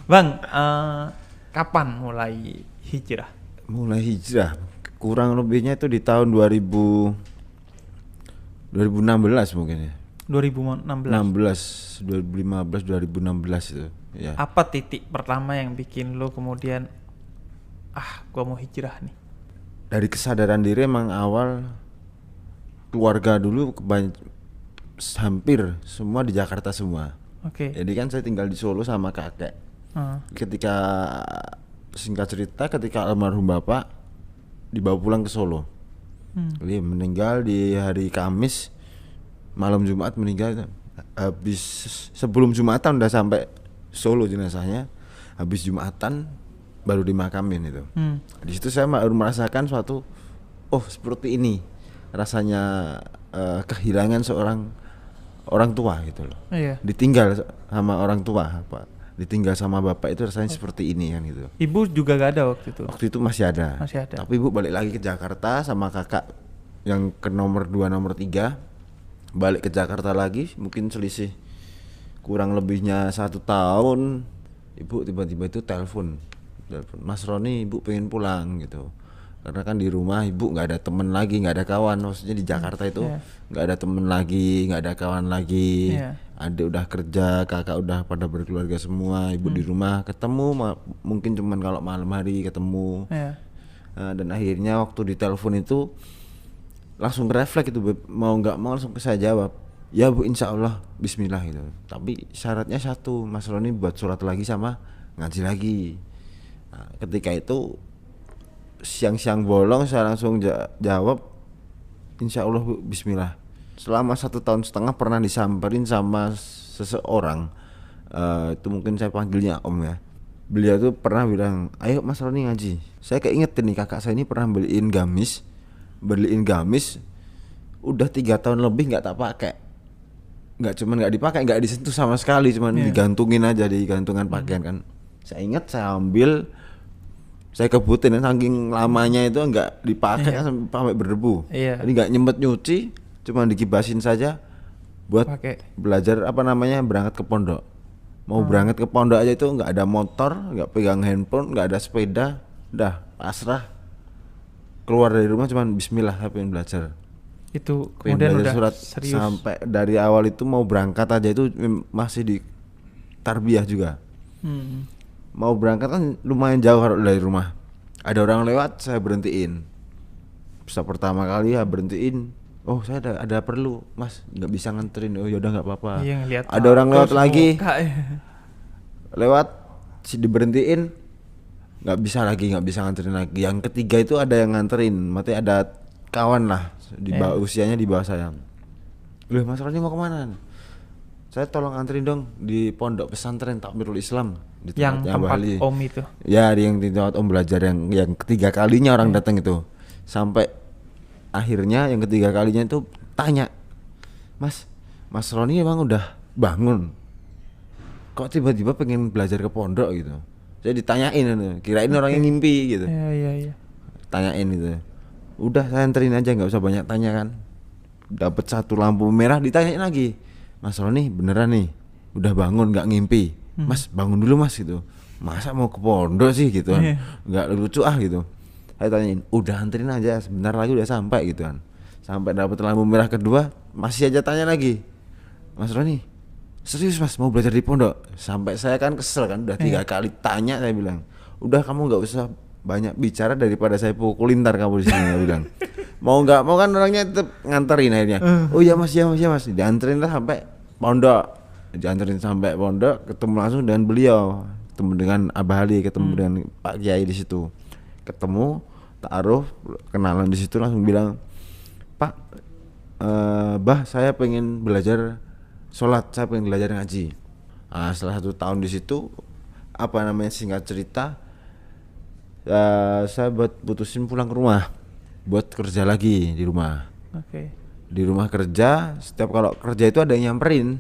Bang, kapan mulai hijrah? Mulai hijrah kurang lebihnya itu di tahun 2016 mungkin ya. 2016. 16, 2015, 2016 itu ya. Apa titik pertama yang bikin lo kemudian gua mau hijrah nih? Dari kesadaran diri emang awal keluarga dulu hampir semua di Jakarta semua. Oke. Jadi kan saya tinggal di Solo sama kakek. Ketika singkat cerita ketika almarhum bapak dibawa pulang ke Solo. Dia meninggal di hari Kamis, malam Jumat meninggal. Habis sebelum Jumatan udah sampai Solo jenazahnya. Habis Jumatan baru dimakamin itu. Di situ saya baru merasakan suatu, seperti ini rasanya kehilangan seorang orang tua gitu loh. Iya. Ditinggal sama orang tua, ditinggal sama bapak itu rasanya seperti ini kan gitu. Ibu juga gak ada waktu itu? Waktu itu masih ada. Tapi ibu balik lagi ke Jakarta sama kakak yang ke nomor 2, nomor 3 balik ke Jakarta lagi, mungkin selisih kurang lebihnya 1 tahun. Ibu tiba-tiba itu telepon, Mas Roni, ibu pengen pulang gitu. Karena kan di rumah ibu nggak ada temen lagi, nggak ada kawan. Maksudnya di Jakarta itu nggak ada temen lagi, nggak ada kawan lagi. Adik udah kerja, kakak udah pada berkeluarga semua. Ibu di rumah ketemu mungkin cuman kalau malam hari ketemu. Dan akhirnya waktu ditelepon itu langsung refleks itu, mau nggak mau langsung saya jawab, ya Bu, insya Allah, Bismillah gitu. Tapi syaratnya satu, Mas Roni buat sholat lagi sama ngaji lagi. Nah, ketika itu siang-siang bolong saya langsung jawab, insya Allah Bu, Bismillah. Selama 1,5 tahun pernah disamperin sama seseorang, itu mungkin saya panggilnya Om ya. Beliau tuh pernah bilang, ayo Mas Roni ngaji. Saya keingetin nih, kakak saya ini pernah beliin gamis, udah 3 tahun lebih nggak tak pakai. Nggak dipakai, nggak disentuh sama sekali, cuman digantungin aja di gantungan pakaian kan. Saya ingat saya ambil, saya kebutin, saking lamanya itu nggak dipakai sampai berdebu. Jadi nggak nyempet nyuci, cuma dikibasin saja buat belajar berangkat ke pondok. Mau berangkat ke pondok aja itu nggak ada motor, nggak pegang handphone, nggak ada sepeda, udah pasrah. Keluar dari rumah cuman Bismillah, saya pengen belajar. Itu kemudian udah surat serius. Sampai dari awal itu mau berangkat aja itu masih di tarbiyah juga. Mau berangkat kan lumayan jauh dari rumah. Ada orang lewat, saya berhentiin. Bisa pertama kali ya berhentiin. Oh, saya ada perlu, Mas, nggak bisa nganterin. Oh yaudah nggak apa-apa. Ada orang lewat lagi. Lewat, diberhentiin. Nggak bisa nganterin lagi. Yang ketiga itu ada yang nganterin, maksudnya ada kawan lah di bawah usianya di bawah saya. Loh, Mas Roni mau kemana? Saya tolong anterin dong di pondok pesantren Takmirul Islam di yang tempat Bali. Om itu. Ya, yang di tempat Om belajar yang ketiga kalinya orang datang itu. Sampai akhirnya yang ketiga kalinya itu tanya, Mas Roni emang udah bangun? Kok tiba-tiba pengen belajar ke pondok gitu? Saya ditanyain, kirain orang yang ngimpi gitu. Iya. Tanyain gitu. Udah, saya anterin aja, nggak usah banyak tanya kan. Dapat 1 lampu merah, ditanyain lagi, Mas Roni beneran nih udah bangun, nggak ngimpi? Mas bangun dulu Mas gitu. Masa mau ke pondok sih gitu kan? Nggak lucu gitu. Saya tanyain, udah anterin aja, sebentar lagi udah sampai gitu kan. Sampai dapat lampu merah kedua, masih aja tanya lagi, Mas Roni serius Mas mau belajar di pondok? Sampai saya kan kesel kan, udah 3 kali tanya. Saya bilang, udah kamu nggak usah banyak bicara daripada saya pukulin ntar kamu di sini. Saya bilang, mau nggak mau kan orangnya tetap nganterin akhirnya. Oh iya mas, dianterin lah sampai pondok. Dianterin sampai pondok, ketemu langsung dengan beliau, ketemu dengan Abah Ali, ketemu dengan Pak Kiai di situ. Ketemu, taruh, kenalan di situ, langsung bilang, Pak, Bah, saya pengen belajar sholat, saya pengen belajar ngaji. Setelah 1 tahun di situ, singkat cerita, saya putusin pulang ke rumah, buat kerja lagi di rumah. Di rumah kerja, setiap kalau kerja itu ada yang nyamperin,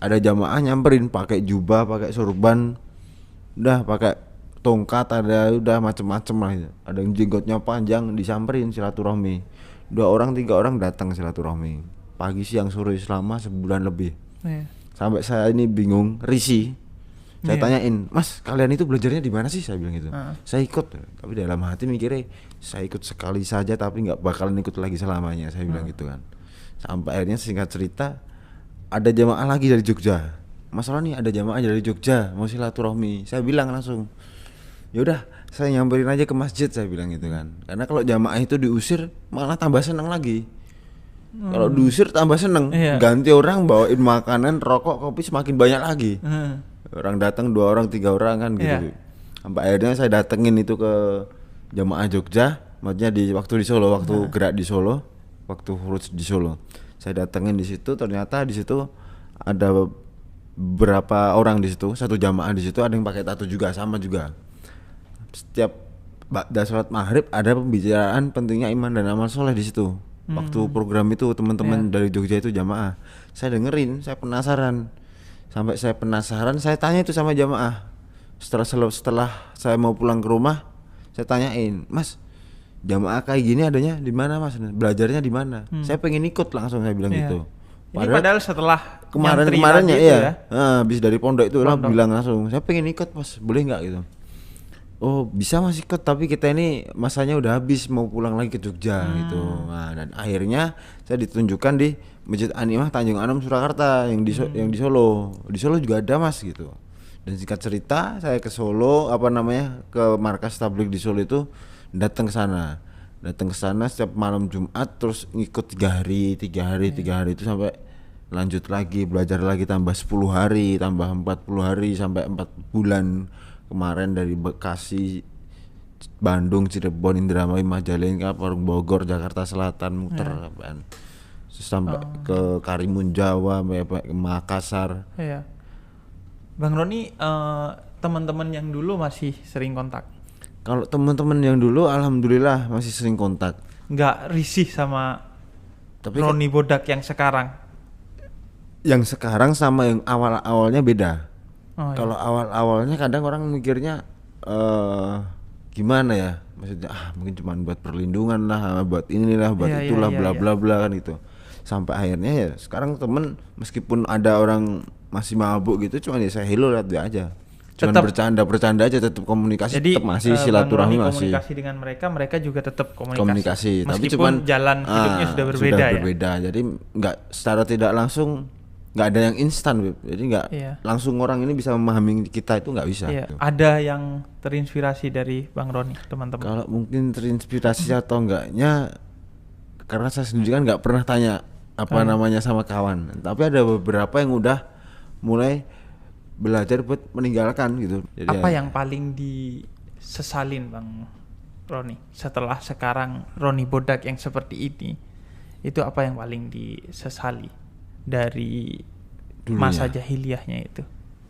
ada jamaah nyamperin, pakai jubah, pakai sorban, udah pakai tongkat, ada udah macem-macem lah. Ada yang jenggotnya panjang, disamperin silaturahmi. 2 orang 3 orang datang silaturahmi. Pagi siang sore selama sebulan lebih. Sampai saya ini bingung, risih. Saya tanyain, Mas kalian itu belajarnya di mana sih? Saya bilang gitu. Saya ikut, tapi dalam hati mikirnya saya ikut sekali saja tapi nggak bakalan ikut lagi selamanya. Saya bilang gitu kan. Sampai akhirnya singkat cerita ada jamaah lagi dari Jogja. Masalah nih ada jamaah dari Jogja mau silaturahmi. Saya bilang langsung, ya udah saya nyamperin aja ke masjid, saya bilang gitu kan. Karena kalau jamaah itu diusir malah tambah seneng lagi. Kalau diusir tambah seneng. Ganti orang bawain makanan, rokok, kopi semakin banyak lagi. Orang datang 2 orang 3 orang kan gitu. Sampai akhirnya saya datengin itu ke jamaah Jogja, maksudnya waktu di Solo, waktu gerak di Solo, waktu Huruj di Solo. Saya datengin di situ, ternyata di situ ada beberapa orang di situ, satu jamaah di situ ada yang pakai tato juga, sama juga. Setiap ba'da sholat maghrib ada pembicaraan pentingnya iman dan amal soleh di situ. Waktu program itu teman-teman dari Jogja itu jamaah, saya dengerin, saya penasaran. Sampai saya penasaran, saya tanya itu sama jamaah. Setelah saya mau pulang ke rumah, saya tanyain, Mas, jamaah kayak gini adanya di mana Mas? Belajarnya di mana? Saya pengen ikut langsung, saya bilang gitu. Padahal setelah kemarinnya habis dari pondok itu lah bilang langsung, saya pengen ikut Mas, boleh nggak gitu? Oh bisa Mas ikut, tapi kita ini masanya udah habis mau pulang lagi ke Jogja gitu. Nah, dan akhirnya saya ditunjukkan di Masjid An-Nimah Tanjung Anom Surakarta yang di Solo. Di Solo juga ada Mas gitu. Dan singkat cerita saya ke Solo, ke markas tabligh di Solo itu datang ke sana setiap malam Jumat, terus ngikut 3 hari itu sampai lanjut lagi belajar lagi tambah 10 hari, tambah 40 hari sampai 4 bulan. Kemarin dari Bekasi, Bandung, Cirebon, Indramayu, Majalengka, Parung Bogor, Jakarta Selatan, muter sampai ke Karimun Jawa, sampai ke Makassar. Bang Roni, teman-teman yang dulu masih sering kontak? Kalau teman-teman yang dulu alhamdulillah masih sering kontak. Nggak risih sama Roni Bodak yang sekarang? Yang sekarang sama yang awal-awalnya beda. Kalau awal-awalnya kadang orang mikirnya gimana ya, maksudnya mungkin cuma buat perlindungan lah, buat inilah, buat itulah, bla bla bla kan itu. Sampai akhirnya ya sekarang temen meskipun ada orang masih mabuk gitu, cuma ya saya hello lihat dia aja. Cuman bercanda aja, tetap komunikasi, tetap masih silaturahmi masih. Komunikasi dengan mereka juga tetap komunikasi. Tapi meskipun cuman jalan hidupnya sudah berbeda. Jadi nggak secara tidak langsung, nggak ada yang instan, jadi nggak langsung orang ini bisa memahami kita, itu nggak bisa. Gitu. Ada yang terinspirasi dari Bang Roni, teman-teman? Kalau mungkin terinspirasi atau enggaknya, karena saya sendiri kan nggak pernah tanya namanya sama kawan, tapi ada beberapa yang udah mulai belajar buat meninggalkan gitu. Jadi apa yang paling disesalin Bang Roni setelah sekarang Roni Bodak yang seperti ini? Itu apa yang paling disesali dari dulunya, masa jahiliyahnya itu?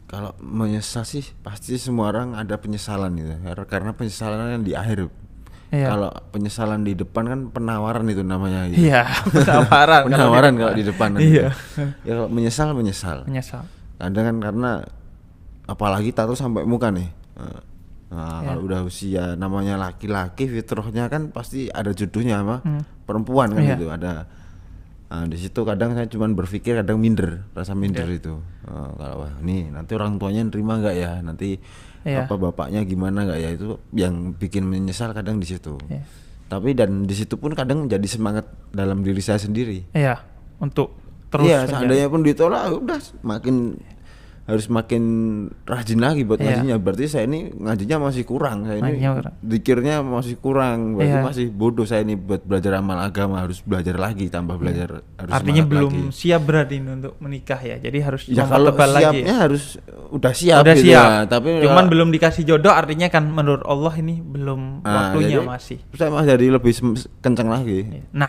Kalau menyesal sih pasti semua orang ada penyesalan gitu, karena penyesalan yang di akhir. Kalau penyesalan di depan kan penawaran itu namanya gitu. Penawaran kalau di depan gitu. Ya kalau menyesal kadang kan, karena apalagi tato sampai muka nih. Kalau udah usia, namanya laki-laki fitrahnya kan pasti ada jodohnya sama perempuan kan gitu, ada. Nah, di situ kadang saya cuma berpikir, kadang rasa minder itu. Kalau nih nanti orang tuanya nerima nggak ya, nanti apa bapaknya gimana nggak ya, itu yang bikin menyesal kadang di situ. Tapi dan di situ pun kadang jadi semangat dalam diri saya sendiri. Untuk terus. Seandainya pun ditolak, udah harus makin rajin lagi buat ngajinya. Berarti saya ini ngajinya masih kurang, saya ini zikirnya masih kurang, berarti masih bodoh saya ini buat belajar amal agama, harus belajar lagi, tambah belajar. Harus artinya belum siap berarti untuk menikah ya, jadi harus kalau siapnya harus udah siap gitu siap. Ya, tapi cuman belum dikasih jodoh, artinya kan menurut Allah ini belum waktunya masih. Saya masih jadi lebih kencang lagi. Nah